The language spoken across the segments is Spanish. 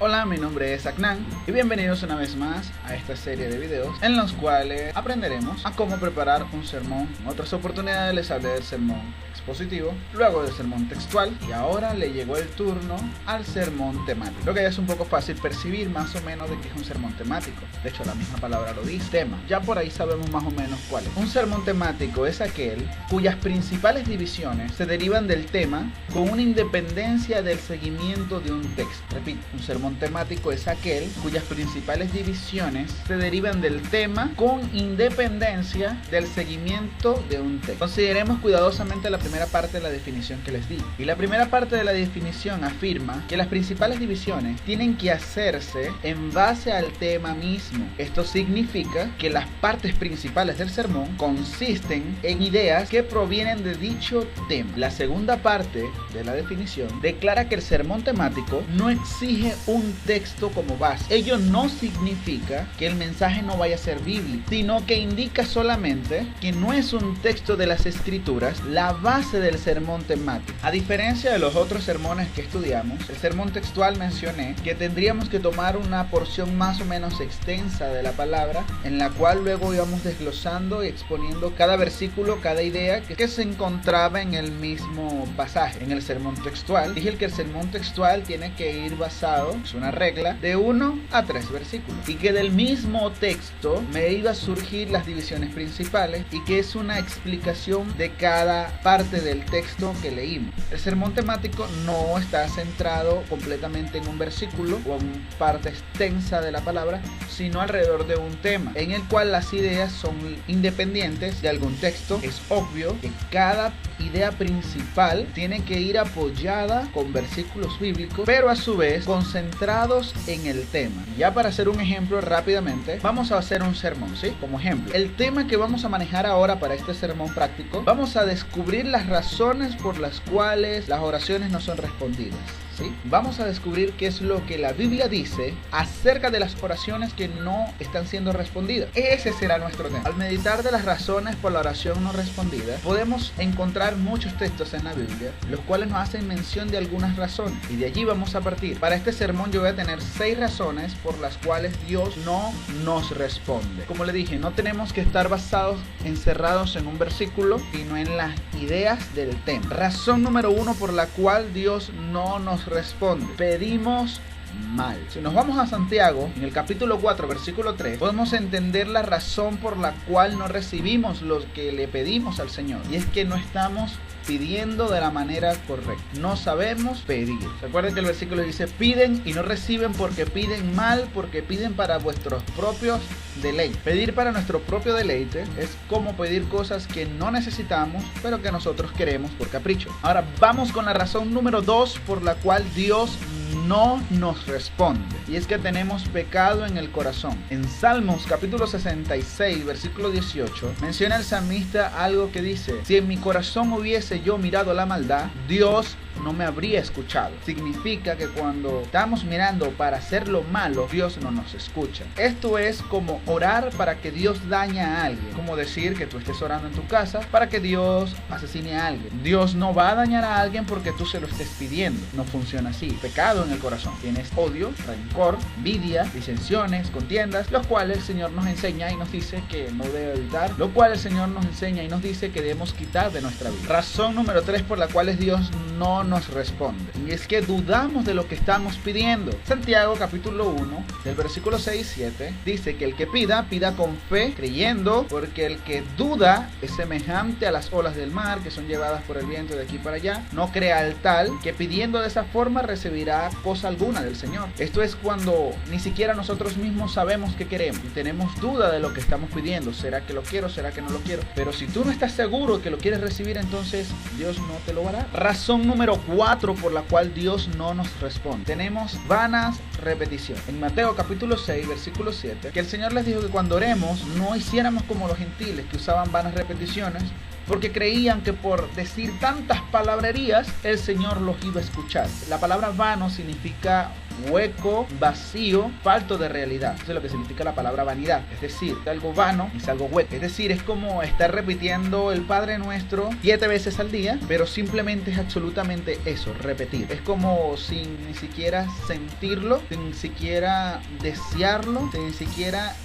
Hola, mi nombre es Aknan y bienvenidos una vez más a esta serie de videos en los cuales aprenderemos a cómo preparar un sermón. En otras oportunidades les hablé del sermón expositivo, luego del sermón textual y ahora le llegó el turno al sermón temático. Creo que ya es un poco fácil percibir más o menos de qué es un sermón temático. De hecho, la misma palabra lo dice, tema. Ya por ahí sabemos más o menos cuál es. Un sermón temático es aquel cuyas principales divisiones se derivan del tema con una independencia del seguimiento de un texto. Repito, un sermón temático es aquel cuyas principales divisiones se derivan del tema con independencia del seguimiento de un texto. Consideremos cuidadosamente la primera parte de la definición que les di. Y la primera parte de la definición afirma que las principales divisiones tienen que hacerse en base al tema mismo. Esto significa que las partes principales del sermón consisten en ideas que provienen de dicho tema. La segunda parte de la definición declara que el sermón temático no exige un texto como base. Ello no significa que el mensaje no vaya a ser bíblico, sino que indica solamente que no es un texto de las escrituras la base del sermón temático. A diferencia de los otros sermones que estudiamos, el sermón textual mencioné que tendríamos que tomar una porción más o menos extensa de la palabra, en la cual luego íbamos desglosando y exponiendo cada versículo, cada idea que se encontraba en el mismo pasaje. En el sermón textual dije que el sermón textual tiene que ir basado, es una regla, de 1 a 3 versículos, y que del mismo texto me iba a surgir las divisiones principales y que es una explicación de cada parte del texto que leímos. El sermón temático no está centrado completamente en un versículo o en parte extensa de la palabra, sino alrededor de un tema en el cual las ideas son independientes de algún texto. Es obvio que cada idea principal tiene que ir apoyada con versículos bíblicos, pero a su vez concentrados en el tema. Ya para hacer un ejemplo rápidamente, vamos a hacer un sermón, ¿sí? Como ejemplo, el tema que vamos a manejar ahora para este sermón práctico, vamos a descubrir las razones por las cuales las oraciones no son respondidas. ¿Sí? Vamos a descubrir qué es lo que la Biblia dice acerca de las oraciones que no están siendo respondidas. Ese será nuestro tema. Al meditar de las razones por la oración no respondida, podemos encontrar muchos textos en la Biblia, los cuales nos hacen mención de algunas razones, y de allí vamos a partir. Para este sermón yo voy a tener 6 razones por las cuales Dios no nos responde. Como le dije, no tenemos que estar encerrados en un versículo, sino en las ideas del tema. Razón número 1 por la cual Dios no nos responde: pedimos mal. Si nos vamos a Santiago, en el capítulo 4, versículo 3, podemos entender la razón por la cual no recibimos lo que le pedimos al Señor, y es que no estamos pidiendo de la manera correcta. No sabemos pedir. Recuerden que el versículo dice: piden y no reciben porque piden mal, porque piden para vuestros propios deleites. Pedir para nuestro propio deleite es como pedir cosas que no necesitamos, pero que nosotros queremos por capricho. Ahora vamos con la razón número 2 por la cual Dios no nos responde, y es que tenemos pecado en el corazón. En Salmos capítulo 66 versículo 18 menciona el salmista algo que dice: si en mi corazón hubiese yo mirado la maldad, Dios no me habría escuchado. Significa que cuando estamos mirando para hacer lo malo, Dios no nos escucha. Esto es como orar para que Dios dañe a alguien, como decir que tú estés orando en tu casa para que Dios asesine a alguien. Dios no va a dañar a alguien porque tú se lo estés pidiendo. No funciona así. Pecado en el corazón. Tienes odio, rencor, envidia, disensiones, contiendas, los cuales el Señor nos enseña y nos dice que no debe evitar, lo cual el Señor nos enseña y nos dice que debemos quitar de nuestra vida. Razón número 3 por la cual Dios no nos responde, y es que dudamos de lo que estamos pidiendo. Santiago capítulo 1 del versículo 6 y 7 dice que el que pida con fe, creyendo, porque el que duda es semejante a las olas del mar que son llevadas por el viento de aquí para allá. No crea el tal que pidiendo de esa forma recibirá cosa alguna del Señor. Esto es cuando ni siquiera nosotros mismos sabemos qué queremos y tenemos duda de lo que estamos pidiendo. ¿Será que lo quiero? ¿Será que no lo quiero? Pero si tú no estás seguro que lo quieres recibir, entonces Dios no te lo dará. Razón número 4 por la cual Dios no nos responde: tenemos vanas repeticiones. En Mateo capítulo 6 versículo 7, que el Señor les dijo que cuando oremos no hiciéramos como los gentiles, que usaban vanas repeticiones, porque creían que por decir tantas palabrerías el Señor los iba a escuchar. La palabra vano significa hueco, vacío, falto de realidad. Eso es lo que significa la palabra vanidad. Es decir, algo vano es algo hueco. Es decir, es como estar repitiendo el Padre Nuestro 7 veces al día, pero simplemente es absolutamente eso, repetir. Es como sin ni siquiera sentirlo, sin siquiera desearlo, sin siquiera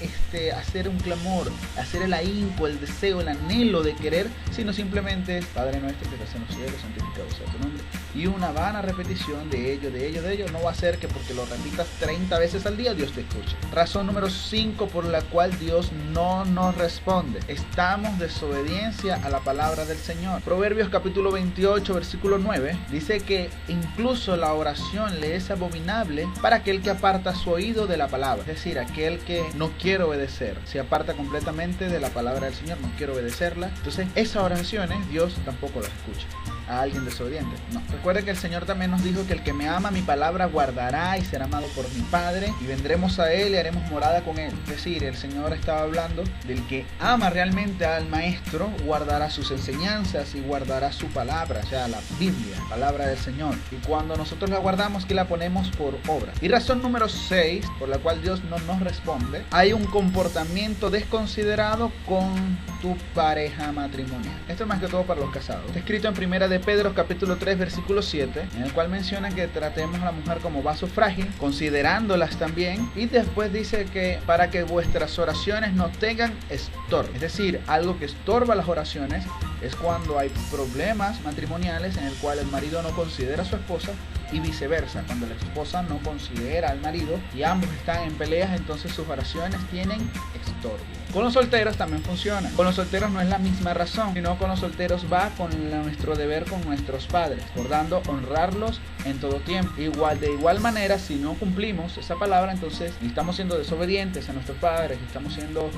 hacer un clamor, hacer el ahínco, el deseo, el anhelo de querer, sino simplemente Padre Nuestro que estás en los cielos, santificado sea tu nombre. Y una vana repetición de ello no va a hacer que porque lo repitas 30 veces al día Dios te escuche. Razón número 5 por la cual Dios no nos responde. Estamos en desobediencia a la palabra del Señor. Proverbios capítulo 28 versículo 9 dice que incluso la oración le es abominable para aquel que aparta su oído de la palabra. Es decir, aquel que no quiere obedecer, se aparta completamente de la palabra del Señor, no quiere obedecerla. Entonces esas oraciones Dios tampoco las escucha. A alguien desobediente, no. Recuerde que el Señor también nos dijo que el que me ama mi palabra guardará y será amado por mi Padre, y vendremos a Él y haremos morada con Él. Es decir, el Señor estaba hablando del que ama realmente al Maestro, guardará sus enseñanzas y guardará su palabra, o sea, la Biblia, palabra del Señor. Y cuando nosotros la guardamos, que la ponemos por obra. Y razón número 6 por la cual Dios no nos responde: hay un comportamiento desconsiderado con tu pareja matrimonial. Esto es más que todo para los casados. Está escrito en Primera de Pedro capítulo 3 versículo 7, en el cual menciona que tratemos a la mujer como vaso frágil, considerándolas también, y después dice que para que vuestras oraciones no tengan estorbo. Es decir, algo que estorba las oraciones es cuando hay problemas matrimoniales en el cual el marido no considera a su esposa y viceversa, cuando la esposa no considera al marido y ambos están en peleas, entonces sus oraciones tienen estorbo. Con los solteros también funciona. Con los solteros no es la misma razón, sino con los solteros va con nuestro deber con nuestros padres, recordando honrarlos en todo tiempo. De igual manera, si no cumplimos esa palabra, entonces estamos siendo desobedientes a nuestros padres, estamos siendo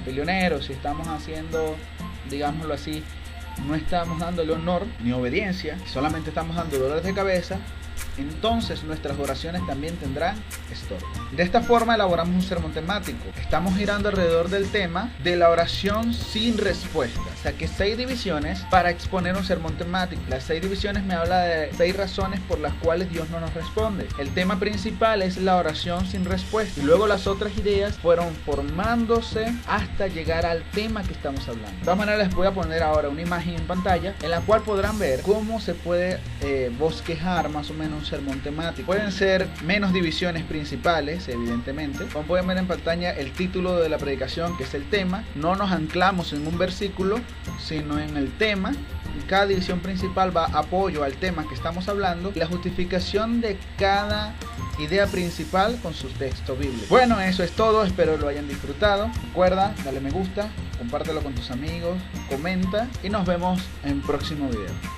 peleoneros, si estamos haciendo, digámoslo así, no estamos dándole honor ni obediencia, solamente estamos dando dolores de cabeza, entonces nuestras oraciones también tendrán estorbo. De esta forma elaboramos un sermón temático. Estamos girando alrededor del tema de la oración sin respuesta. Saqué 6 divisiones para exponer un sermón temático. Las 6 divisiones me habla de 6 razones por las cuales Dios no nos responde. El tema principal es la oración sin respuesta, y luego las otras ideas fueron formándose hasta llegar al tema que estamos hablando. De todas maneras, les voy a poner ahora una imagen en pantalla en la cual podrán ver cómo se puede bosquejar más o menos un sermón temático. Pueden ser menos divisiones principales, evidentemente. Como pueden ver en pantalla, el título de la predicación, que es el tema. No nos anclamos en un versículo, sino en el tema. Y cada división principal va a apoyo al tema que estamos hablando. La justificación de cada idea principal con su texto bíblico. Bueno, eso es todo. Espero lo hayan disfrutado. Recuerda, dale me gusta, compártelo con tus amigos, comenta y nos vemos en próximo video.